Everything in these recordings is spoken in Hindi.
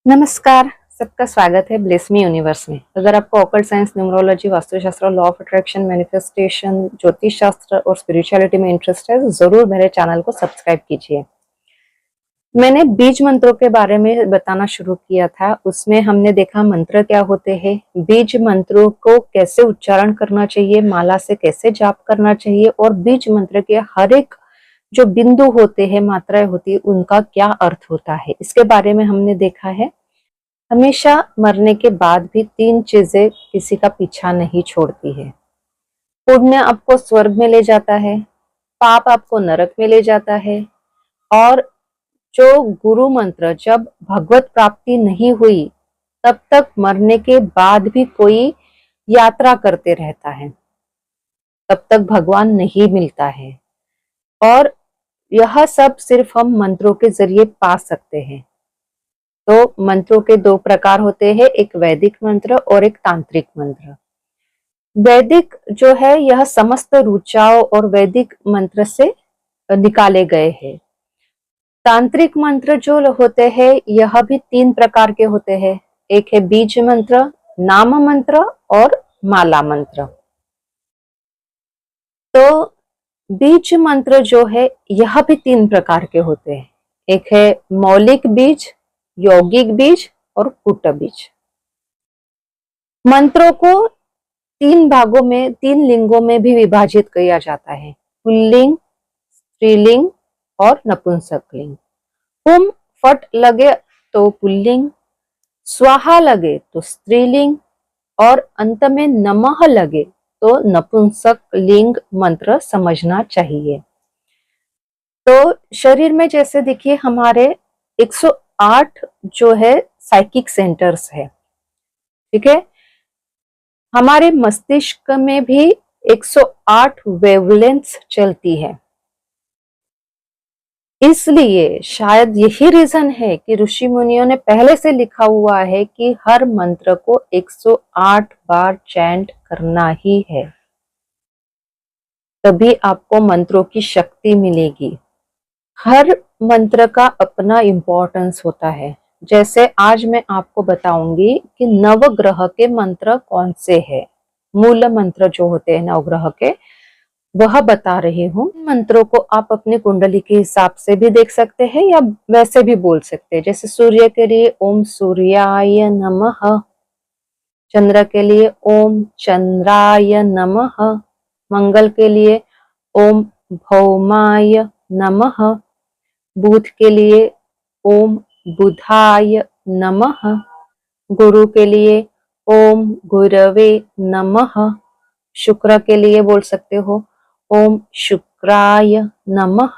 नमस्कार, सबका स्वागत है ब्लेसमी यूनिवर्स में। अगर आपको occult science, numerology, Vastushastra, law of attraction, manifestation, ज्योतिष शास्त्र और स्पिरिचुअलिटी में इंटरेस्ट है तो जरूर मेरे चैनल को सब्सक्राइब कीजिए। मैंने बीज मंत्रों के बारे में बताना शुरू किया था। उसमें हमने देखा मंत्र क्या होते हैं, बीज मंत्रों को कैसे उच्चारण करना चाहिए, माला से कैसे जाप करना चाहिए और बीज मंत्र के हर एक जो बिंदु होते हैं, मात्राएं होती है, उनका क्या अर्थ होता है, इसके बारे में हमने देखा है। हमेशा मरने के बाद भी तीन चीजें किसी का पीछा नहीं छोड़ती है। पुण्य आपको स्वर्ग में ले जाता है, पाप आपको नरक में ले जाता है, और जो गुरु मंत्र जब भगवत प्राप्ति नहीं हुई तब तक मरने के बाद भी कोई यात्रा करते रहता है, तब तक भगवान नहीं मिलता है। और यह सब सिर्फ हम मंत्रों के जरिए पा सकते हैं। तो मंत्रों के दो प्रकार होते हैं, एक वैदिक मंत्र और एक तांत्रिक मंत्र। वैदिक जो है यह समस्त ऋचाओं और वैदिक मंत्र से निकाले गए हैं। तांत्रिक मंत्र जो होते हैं यह भी तीन प्रकार के होते हैं, एक है बीज मंत्र, नाम मंत्र और माला मंत्र। तो बीज मंत्र जो है यह भी तीन प्रकार के होते हैं, एक है मौलिक बीज, यौगिक बीज और कूट बीज। मंत्रों को तीन भागों में, तीन लिंगों में भी विभाजित किया जाता है, पुल्लिंग, स्त्रीलिंग और नपुंसक लिंग। हुम फट लगे तो पुल्लिंग, स्वाहा लगे तो स्त्रीलिंग और अंत में नमः लगे तो नपुंसक लिंग मंत्र समझना चाहिए। तो शरीर में जैसे देखिए हमारे 108 जो है साइकिक सेंटर्स है, ठीक है। हमारे मस्तिष्क में भी 108 वेवलेंथ्स चलती है। इसलिए शायद यही रीजन है कि ऋषि मुनियों ने पहले से लिखा हुआ है कि हर मंत्र को 108 बार चैंट करना ही है, तभी आपको मंत्रों की शक्ति मिलेगी। हर मंत्र का अपना इंपॉर्टेंस होता है। जैसे आज मैं आपको बताऊंगी कि नवग्रह के मंत्र कौन से हैं, मूल मंत्र जो होते हैं नवग्रह के, वह बता रही हूँ। मंत्रों को आप अपनी कुंडली के हिसाब से भी देख सकते हैं या वैसे भी बोल सकते हैं। जैसे सूर्य के लिए ओम सूर्याय नमः, चंद्र के लिए ओम चंद्राय नमः, मंगल के लिए ओम भौमाय नमः, बुध के लिए ओम बुधाय नमः, गुरु के लिए ओम गुरवे नमः, शुक्र के लिए बोल सकते हो ओम शुक्राय नमः,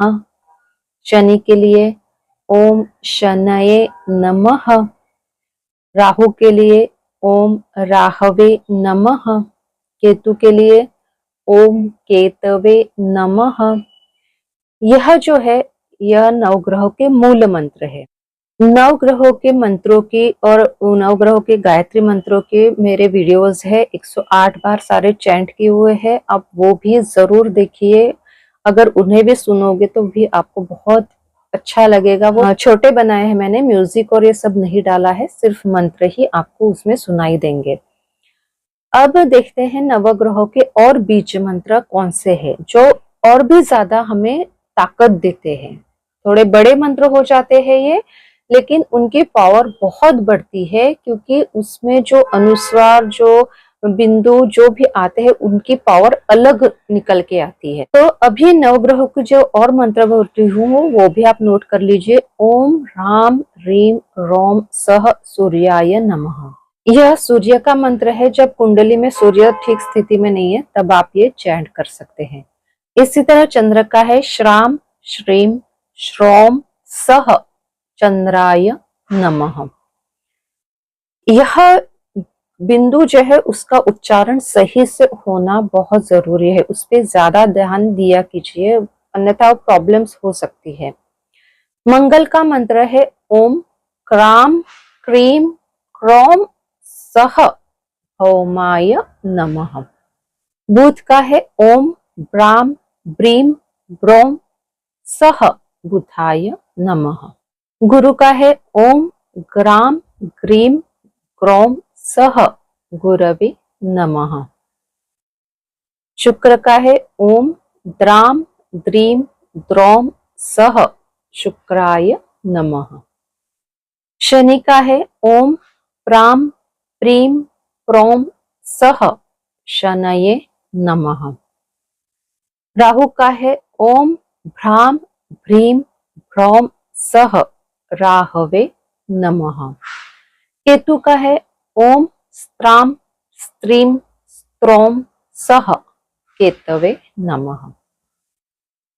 शनि के लिए ओम शनये नमः, राहु के लिए ओम राहवे नमः, केतु के लिए ओम केतवे नमः। यह जो है यह नवग्रहों के मूल मंत्र है। नवग्रहों के मंत्रों की और नवग्रहों के गायत्री मंत्रों के मेरे वीडियोस है, 108 बार सारे चैंट किए हुए हैं, आप वो भी जरूर देखिए। अगर उन्हें भी सुनोगे तो भी आपको बहुत अच्छा लगेगा। वो छोटे बनाए हैं मैंने, म्यूजिक और ये सब नहीं डाला है, सिर्फ मंत्र ही आपको उसमें सुनाई देंगे। अब देखते हैं नवग्रहों के और बीज मंत्र कौन से हैं जो और भी ज्यादा हमें ताकत देते हैं। थोड़े बड़े मंत्र हो जाते हैं ये, लेकिन उनकी पावर बहुत बढ़ती है क्योंकि उसमें जो अनुस्वार, जो बिंदु जो भी आते हैं उनकी पावर अलग निकल के आती है। तो अभी नवग्रहों के जो और मंत्र बोल रही हूँ वो भी आप नोट कर लीजिए। ओम राम रीम रोम सह सूर्याय नमः। यह सूर्य का मंत्र है। जब कुंडली में सूर्य ठीक स्थिति में नहीं है तब आप ये चैंट कर सकते हैं। इसी तरह चंद्र का है श्राम श्रीम श्रोम सह चंद्राय नमः। यह बिंदु जो है उसका उच्चारण सही से होना बहुत जरूरी है, उस पर ज्यादा ध्यान दिया कीजिए, अन्यथा प्रॉब्लम्स हो सकती है। मंगल का मंत्र है ओम क्राम क्रीम क्रोम सह भौमाय नमः। बुध का है ओम ब्राम ब्रीम ब्रोम सह बुधाय नमः। गुरु का है ओम ग्राम ग्रीम ग्रौम सह गुरवे नमः। शुक्र का है ओम द्राम द्रीम द्रौम सह शुक्राय नमः। शनि का है ओम प्राम प्रीम प्रोम सह शनये नमः। राहु का है ओम भ्राम भ्रीम भ्रौम सह राहवे नमः। केतु का है ओम स्त्राम स्त्रीम स्त्रोम सह केतवे नमः।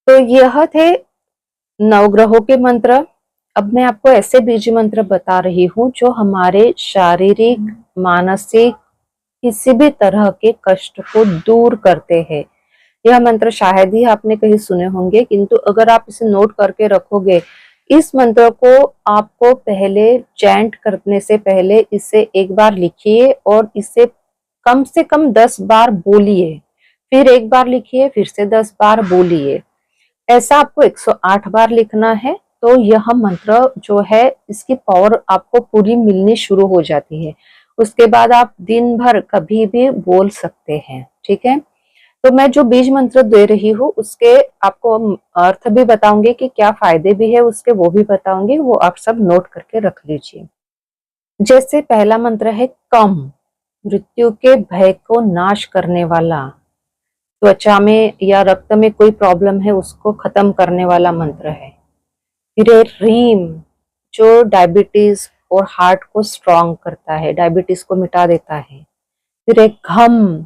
तो यह थे नवग्रहों के मंत्र। अब मैं आपको ऐसे बीज मंत्र बता रही हूँ जो हमारे शारीरिक मानसिक किसी भी तरह के कष्ट को दूर करते हैं। यह मंत्र शायद ही आपने कहीं सुने होंगे, किंतु अगर आप इसे नोट करके रखोगे, इस मंत्र को आपको पहले चैंट करने से पहले इसे एक बार लिखिए और इसे कम से कम 10 बार बोलिए, फिर एक बार लिखिए, फिर से 10 बार बोलिए। ऐसा आपको 108 बार लिखना है। तो यह मंत्र जो है इसकी पावर आपको पूरी मिलनी शुरू हो जाती है। उसके बाद आप दिन भर कभी भी बोल सकते हैं। ठीक है, तो मैं जो बीज मंत्र दे रही हूँ उसके आपको अर्थ भी बताऊंगी कि क्या फायदे भी है उसके, वो भी बताऊंगी, वो आप सब नोट करके रख लीजिए। जैसे पहला मंत्र है कम, मृत्यु के भय को नाश करने वाला, त्वचा में या रक्त में कोई प्रॉब्लम है उसको खत्म करने वाला मंत्र है। फिर रीम, जो डायबिटीज और हार्ट को स्ट्रॉन्ग करता है, डायबिटीज को मिटा देता है। फिर एक घम,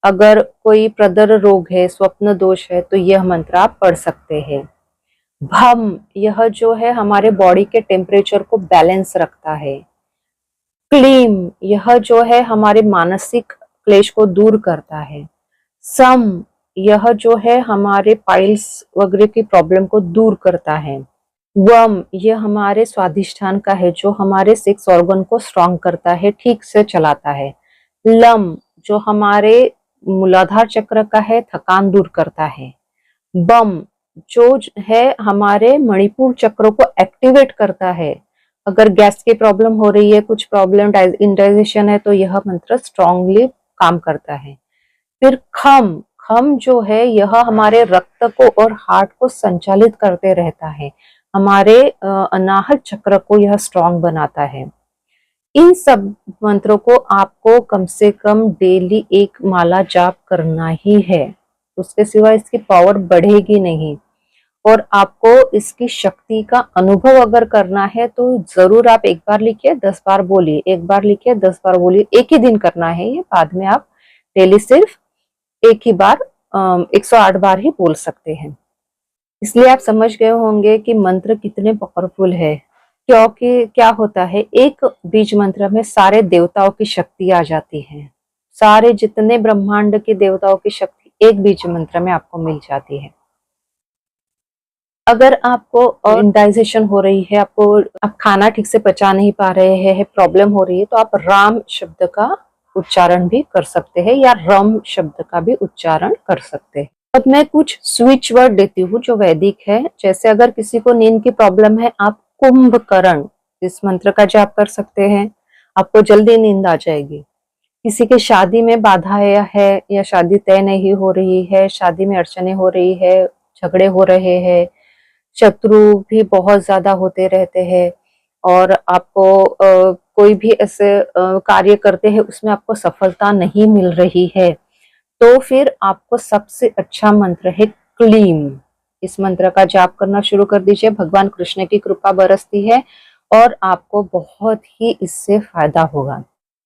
अगर कोई प्रदर रोग है, स्वप्न दोष है, तो यह मंत्र आप पढ़ सकते हैं। भम, यह जो है हमारे बॉडी के टेम्परेचर को बैलेंस रखता है। क्लीम, यह जो है हमारे मानसिक क्लेश को दूर करता है। सम, यह जो है हमारे पाइल्स वगैरह की प्रॉब्लम को दूर करता है। वम, यह हमारे स्वादिष्ठान का है जो हमारे 6 ऑर्गन को स्ट्रॉन्ग करता है, ठीक से चलाता है। लम, जो हमारे मूलाधार चक्र का है, थकान दूर करता है। बम, जो है हमारे मणिपुर चक्र को एक्टिवेट करता है। अगर गैस की प्रॉब्लम हो रही है, कुछ प्रॉब्लम इंडाइजेशन है, तो यह मंत्र स्ट्रांगली काम करता है। फिर खम, खम जो है यह हमारे रक्त को और हार्ट को संचालित करते रहता है, हमारे अनाहत चक्र को यह स्ट्रांग बनाता है। इन सब मंत्रों को आपको कम से कम डेली एक माला जाप करना ही है, उसके सिवा इसकी पावर बढ़ेगी नहीं। और आपको इसकी शक्ति का अनुभव अगर करना है तो जरूर आप एक बार लिखिए 10 बार बोलिए, एक बार लिखिए 10 बार बोलिए। एक ही दिन करना है ये, बाद में आप डेली सिर्फ एक ही बार 108 बार ही बोल सकते हैं। इसलिए आप समझ गए होंगे कि मंत्र कितने पावरफुल है। क्योंकि क्या होता है, एक बीज मंत्र में सारे देवताओं की शक्ति आ जाती है, सारे जितने ब्रह्मांड के देवताओं की शक्ति एक बीज मंत्र में आपको मिल जाती है। अगर आपको इंडाइजेशन हो रही है, आप खाना ठीक से पचा नहीं पा रहे हैं, प्रॉब्लम हो रही है, तो आप राम शब्द का उच्चारण भी कर सकते हैं या रम शब्द का भी उच्चारण कर सकते हैं। अब मैं कुछ स्विच वर्ड देती हूँ जो वैदिक है। जैसे अगर किसी को नींद की प्रॉब्लम है, आप कुंभकर्ण इस मंत्र का जाप कर सकते हैं, आपको जल्दी नींद आ जाएगी। किसी के शादी में बाधा है या शादी तय नहीं हो रही है, शादी में अड़चने हो रही है, झगड़े हो रहे हैं, शत्रु भी बहुत ज्यादा होते रहते हैं और आपको कोई भी ऐसे कार्य करते हैं उसमें आपको सफलता नहीं मिल रही है, तो फिर आपको सबसे अच्छा मंत्र है क्लीम। इस मंत्र का जाप करना शुरू कर दीजिए, भगवान कृष्ण की कृपा बरसती है और आपको बहुत ही इससे फायदा होगा।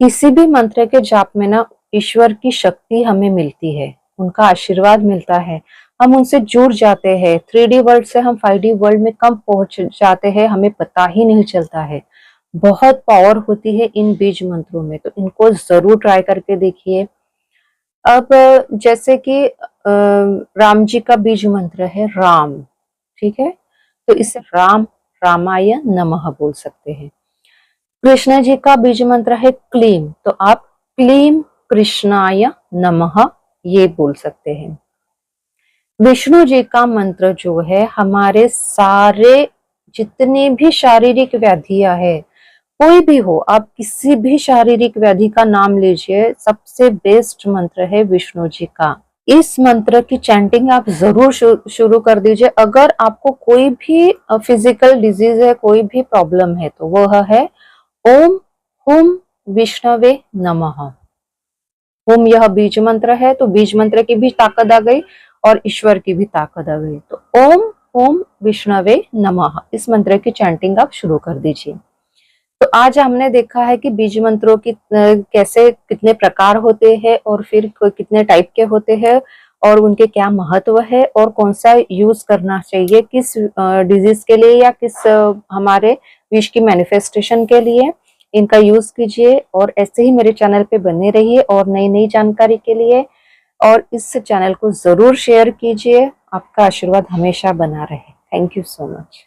किसी भी मंत्र के जाप में ना ईश्वर की शक्ति हमें मिलती है, उनका आशीर्वाद मिलता है, हम उनसे जुड़ जाते हैं। 3D वर्ल्ड से हम 5D वर्ल्ड में कम पहुंच जाते हैं, हमें पता ही नहीं चलता है। बहुत पावर होती है इन बीज मंत्रों में, तो इनको जरूर ट्राई करके देखिए। अब जैसे कि राम जी का बीज मंत्र है राम, ठीक है, तो इसे राम रामाय नमः बोल सकते हैं। कृष्ण जी का बीज मंत्र है क्लीम, तो आप क्लीम कृष्णाय नमः ये बोल सकते हैं। विष्णु जी का मंत्र जो है हमारे सारे जितनी भी शारीरिक व्याधियां है कोई भी हो, आप किसी भी शारीरिक व्याधि का नाम लीजिए, सबसे बेस्ट मंत्र है विष्णु जी का। इस मंत्र की चैंटिंग आप जरूर शुरू कर दीजिए। अगर आपको कोई भी फिजिकल डिजीज है, कोई भी प्रॉब्लम है, तो वह है ओम हुम विष्णवे नमः। हुम यह बीज मंत्र है, तो बीज मंत्र की भी ताकत आ गई और ईश्वर की भी ताकत आ गई। तो ओम हुम विष्णवे नमः, इस मंत्र की चैंटिंग आप शुरू कर दीजिए। तो आज हमने देखा है कि बीज मंत्रों की कैसे कितने प्रकार होते हैं और फिर कितने टाइप के होते हैं और उनके क्या महत्व है और कौन सा यूज करना चाहिए किस डिजीज के लिए या किस हमारे विश की मैनिफेस्टेशन के लिए। इनका यूज कीजिए और ऐसे ही मेरे चैनल पे बने रहिए और नई नई जानकारी के लिए, और इस चैनल को जरूर शेयर कीजिए। आपका आशीर्वाद हमेशा बना रहे। Thank you so much.